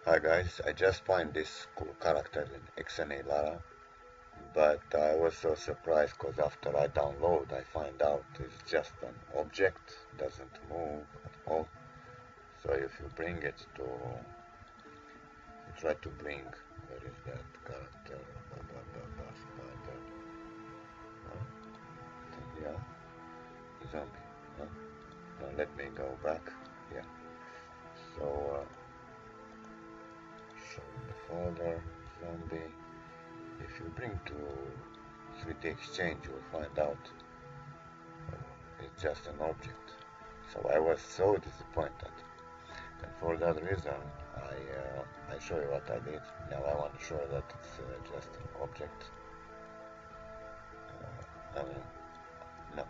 Hi guys, I just find this cool character in XNA Lara, but I was so surprised because after I download I find out it's just an object, doesn't move at all. So if you bring it to, you try to bring, where is that character, spider, yeah, zombie, no, let me go back, yeah, so show the folder, zombie. If you bring to 3D Exchange, you'll find out it's just an object. So I was so disappointed, and for that reason, I show you what I did. Now I want to show you that it's just an object. No,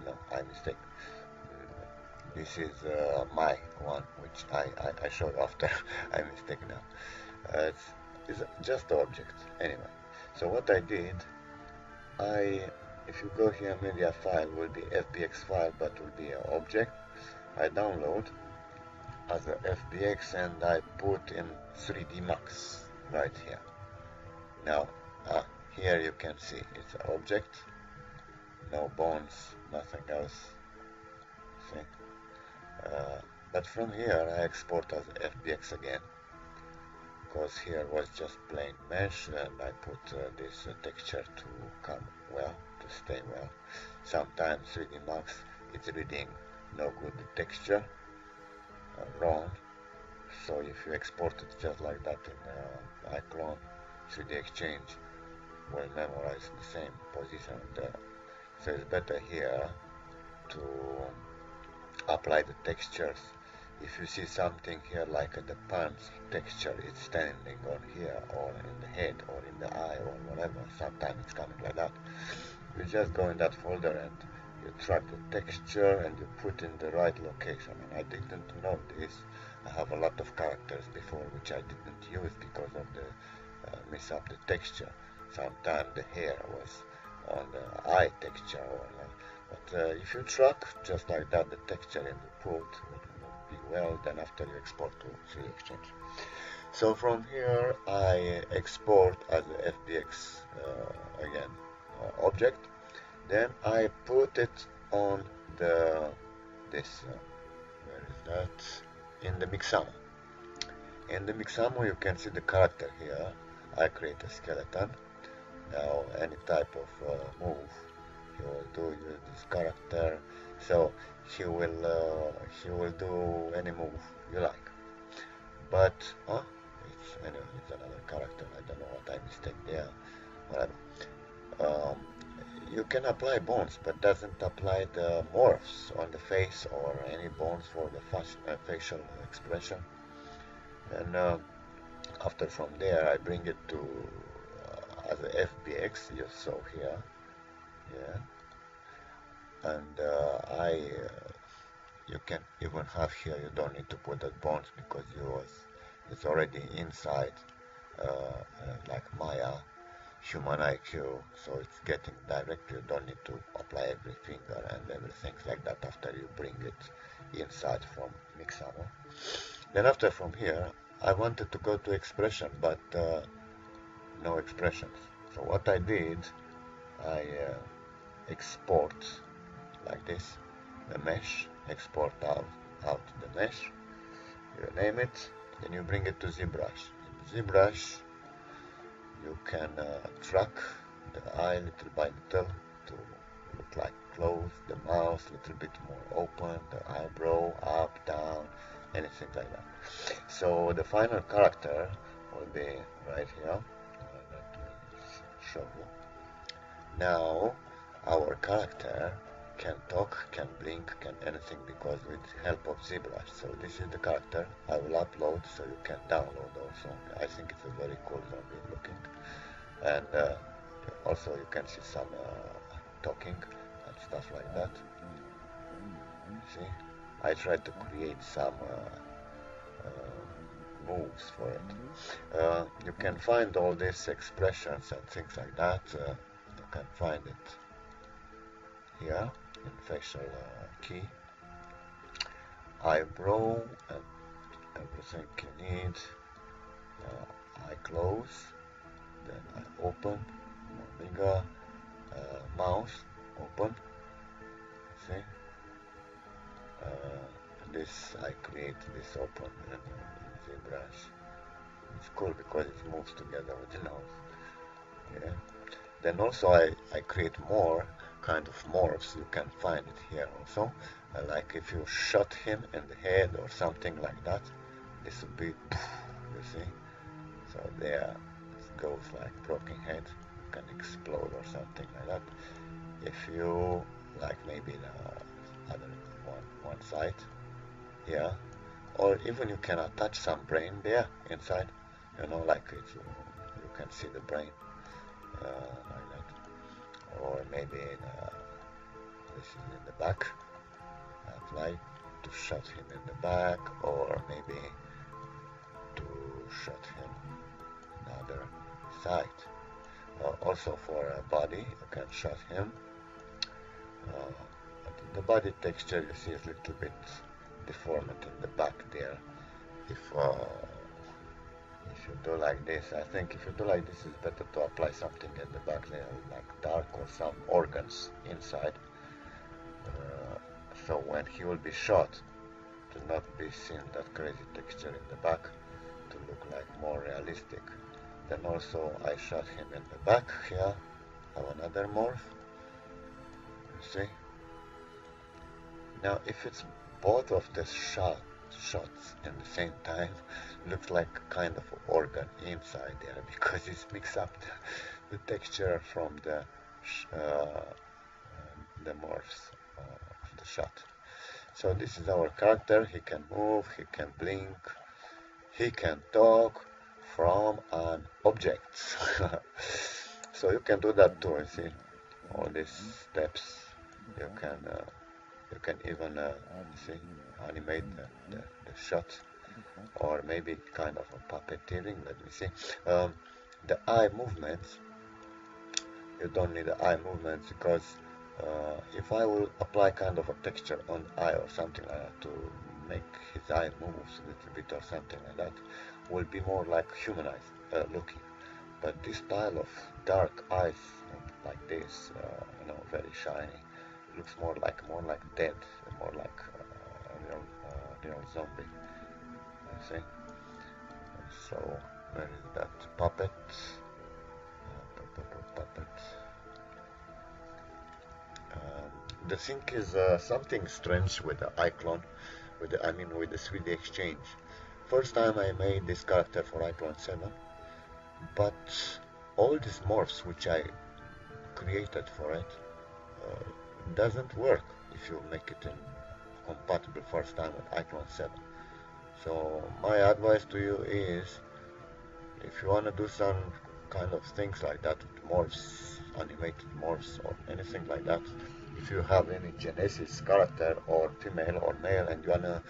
no, I mistake. This is my one, which I show you after. I mistake now. It's just an object. Anyway, so what I did, if you go here, media file will be FBX file, but will be an object. I download as a FBX and I put in 3D Max right here. Now, here you can see it's an object, no bones, nothing else. See? But from here I export as FBX again, because here was just plain mesh, and I put this texture to come well, to stay well. Sometimes 3D Max it's reading no good texture, wrong. So if you export it just like that in iClone, 3D Exchange will memorize the same position there. So it's better here to apply the textures. If you see something here like the pants texture is standing on here or in the head or in the eye or whatever, sometimes it's coming like that, you just go in that folder and you track the texture and you put in the right location. And I didn't know this. I have a lot of characters before which I didn't use because of the mess up the texture. Sometimes the hair was on the eye texture, but if you track just like that the texture and you put be well, then after you export to 3D Exchange. So from here I export as a FBX again object. Then I put it on the where is that? In the Mixamo. In the Mixamo you can see the character here. I create a skeleton. Now any type of move you will do, use this character. So he will do any move you like. But anyway, it's another character. I don't know what I mistake there. Whatever. You can apply bones, but doesn't apply the morphs on the face or any bones for the facial expression. And after from there, I bring it to as a FBX. You saw here, yeah. And you can even have here. You don't need to put the bones because it's already inside, like Maya. Human IQ, so it's getting direct. You don't need to apply every finger and everything like that after you bring it inside from Mixamo. Then after from here, I wanted to go to expression, but no expressions. So what I did, I export like this, the mesh, export out the mesh, you name it, then you bring it to ZBrush. In ZBrush, you can track the eye little by little to look like closed, the mouth a little bit more open, the eyebrow up, down, anything like that. So the final character will be right here. Let me show you. Now our character can talk, can blink, can anything because with help of ZBrush. So this is the character I will upload so you can download also. I think it's a very cool zombie looking. And also you can see some talking and stuff like that. See, I tried to create some moves for it. You can find all these expressions and things like that. You can find it here in facial key, eyebrow, and everything you need. I close, then I open, more bigger, mouse, open, see, this I create this open and ZBrush. It's cool because it moves together with the nose. Yeah. Then also I create more kind of morphs. You can find it here also. Like if you shot him in the head or something like that, this would be, you see. So there it goes like broken head. You can explode or something like that. If you like maybe the other one side, yeah. Or even you can attach some brain there inside. You know, like if you can see the brain like that. Or maybe this is in the back. I'd like to shot him in the back, or maybe to shot him on the other side. Also for a body, you can shot him. The body texture you see is a little bit deformed in the back there. If you do like this, I think if you do like this, it's better to apply something in the back there, like dark or some organs inside. So when he will be shot, to not be seen that crazy texture in the back, to look like more realistic. Then also I shot him in the back here. Have another morph. You see? Now if it's both of the shots in the same time, looks like kind of organ inside there because it's mixed up the texture from the morphs of the shot. So this is our character. He can move, he can blink, he can talk from an object. So you can do that too. You see all these steps. You can even see animate the shot, or maybe kind of a puppeteering. Let me see. The eye movements. You don't need the eye movements because if I will apply kind of a texture on the eye or something like that to make his eye moves a little bit or something like that, will be more like humanized looking. But this style of dark eyes like this, very shiny, looks more like dead, more like a real zombie. You see? So where is that puppet? Puppet. The thing is something strange with the iClone, with the 3D exchange. First time I made this character for iClone 7, but all these morphs which I created for it doesn't work if you make it in compatible first time with iClone 7. So my advice to you is, if you want to do some kind of things like that with morphs, animated morphs or anything like that, if you have any Genesis character or female or male and you want to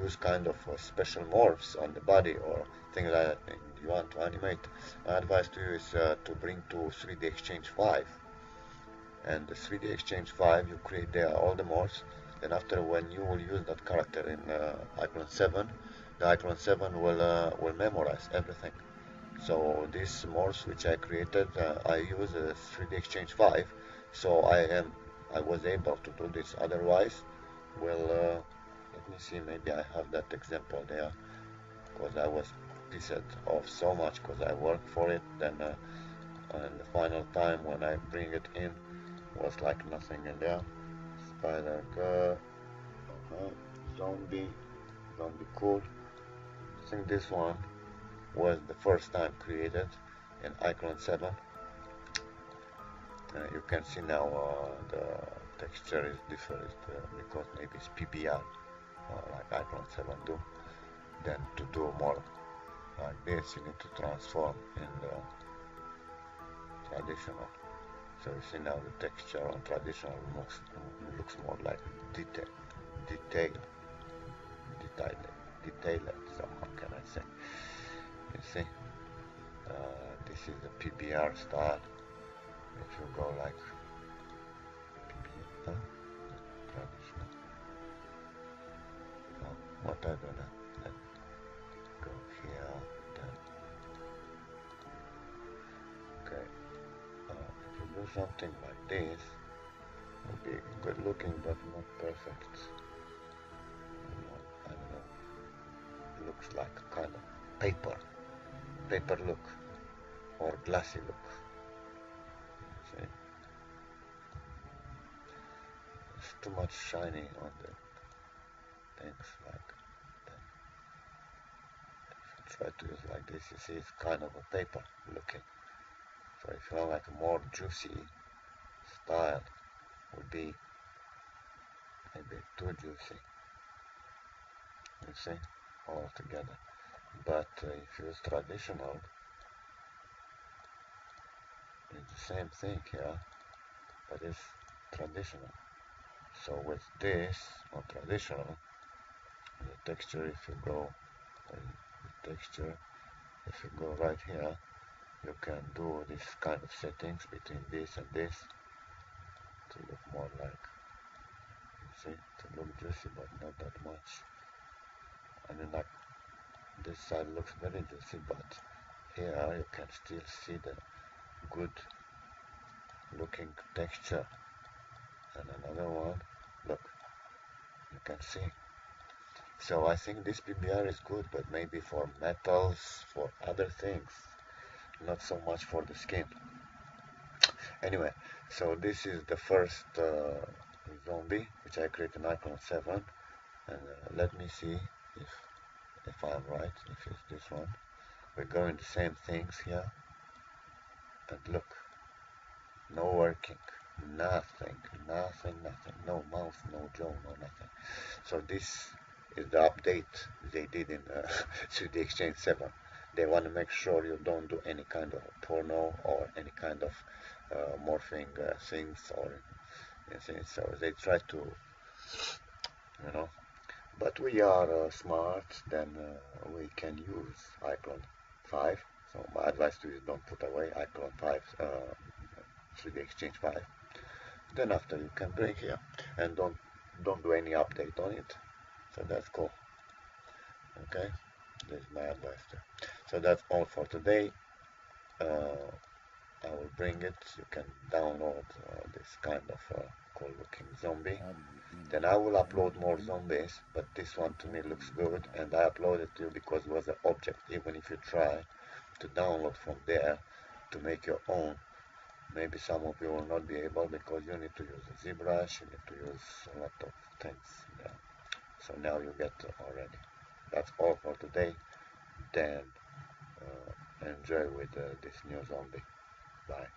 use kind of special morphs on the body or things like that, and you want to animate, my advice to you is to bring to 3D Exchange 5. And the 3D Exchange 5, you create there all the morphs. Then after, when you will use that character in iClone 7, the iClone 7 will memorize everything. So these morphs which I created, I use 3D Exchange 5. So I was able to do this. Otherwise, well, let me see. Maybe I have that example there, because I was pissed off so much because I worked for it. Then, and the final time when I bring it in, was like nothing in there. Spider girl, zombie cool. I think this one was the first time created in iClone 7. You can see now the texture is different because maybe it's PBR like iClone 7 do. Then to do more like this, you need to transform in the traditional. So you see now the texture on traditional looks more like detailed. So how can I say? You see, this is the PBR style. If you go like PBR, traditional. What I do now? Then go here. Then something like this would be good looking but not perfect. I don't know. It looks like a kind of paper look or glassy look. See? It's too much shiny on the things like that. If you try to use like this, you see it's kind of a paper looking. So if you want like a more juicy style, would be maybe too juicy. You see, all together. But if you use traditional, it's the same thing here, but it's traditional. So with this, on traditional, the texture, if you go, the texture, if you go right here, you can do this kind of settings between this and this to look more like, you see, to look juicy, but not that much. I mean, like, this side looks very juicy, but here you can still see the good looking texture. And another one, look, you can see. So I think this PBR is good, but maybe for metals, for other things, not so much for the skin. Anyway, so this is the first zombie which I created in iClone 7, and let me see if I'm right, if it's this one. We're going the same things here, and look, no working, nothing, no mouth, no jaw, no nothing. So this is the update they did in 3D Exchange 7. They want to make sure you don't do any kind of porno or any kind of morphing things or anything. So they try to, you know, but we are smart, then we can use iClone 5. So my advice to you is don't put away iClone 5, 3D Exchange 5. Then after you can bring here and don't do any update on it. So that's cool. Okay, this is my advice there. So that's all for today. I will bring it. You can download this kind of cool looking zombie. Then I will upload more zombies, but this one to me looks good, and I upload it to you because it was an object. Even if you try to download from there to make your own, maybe some of you will not be able because you need to use a ZBrush, you need to use a lot of things. Yeah. So now you get already. That's all for today. Then enjoy with this new zombie. Bye.